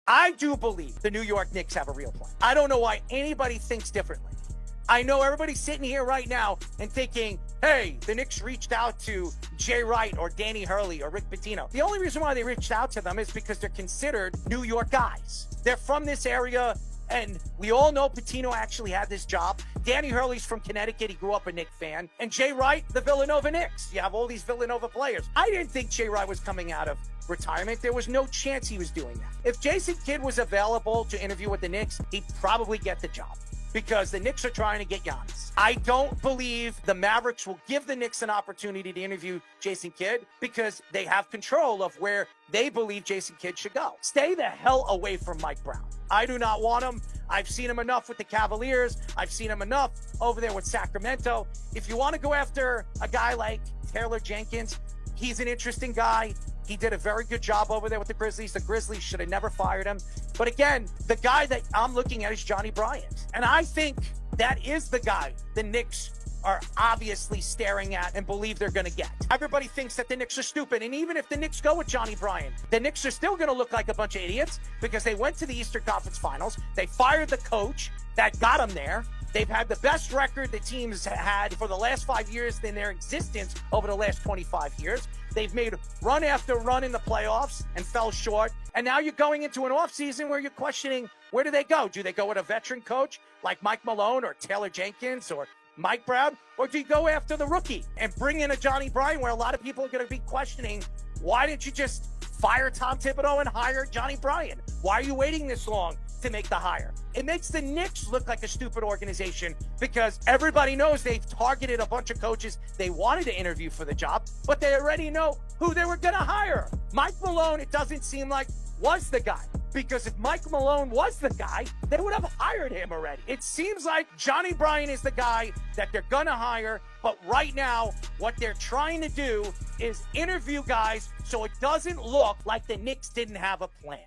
I do believe the New York Knicks have a real plan. I don't know why anybody thinks differently. I know everybody's sitting here right now and thinking, hey, the Knicks reached out to Jay Wright or Danny Hurley or Rick Pitino. The only reason why they reached out to them is because they're considered New York guys. They're from this area, and we all know Pitino actually had this job. Danny Hurley's from Connecticut. He grew up a Knicks fan. And Jay Wright, the Villanova Knicks. You have all these Villanova players. I didn't think Jay Wright was coming out of retirement. There was no chance he was doing that. If Jason Kidd was available to interview with the Knicks, he'd probably get the job, because the Knicks are trying to get Giannis. I don't believe the Mavericks will give the Knicks an opportunity to interview Jason Kidd, because they have control of where they believe Jason Kidd should go. Stay the hell away from Mike Brown. I do not want him. I've seen him enough with the Cavaliers. I've seen him enough over there with Sacramento. If you want to go after a guy like Taylor Jenkins, he's an interesting guy. He did a very good job over there with the Grizzlies. The Grizzlies should have never fired him. But again, the guy that I'm looking at is Johnnie Bryant. And I think that is the guy the Knicks are obviously staring at and believe they're going to get. Everybody thinks that the Knicks are stupid. And even if the Knicks go with Johnnie Bryant, the Knicks are still going to look like a bunch of idiots, because they went to the Eastern Conference Finals. They fired the coach that got them there. They've had the best record the team's had for the last 5 years in their existence over the last 25 years. They've made run after run in the playoffs and fell short. And now you're going into an offseason where you're questioning, where do they go? Do they go with a veteran coach like Mike Malone or Taylor Jenkins or Mike Brown? Or do you go after the rookie and bring in a Johnnie Bryant, where a lot of people are going to be questioning, why didn't you just fire Tom Thibodeau and hire Johnnie Bryant? Why are you waiting this long to make the hire? It makes the Knicks look like a stupid organization, because everybody knows they've targeted a bunch of coaches they wanted to interview for the job, but they already know who they were going to hire. Mike Malone, it doesn't seem like, was the guy. Because if Mike Malone was the guy, they would have hired him already. It seems like Johnnie Bryant is the guy that they're going to hire. But right now, what they're trying to do is interview guys so it doesn't look like the Knicks didn't have a plan.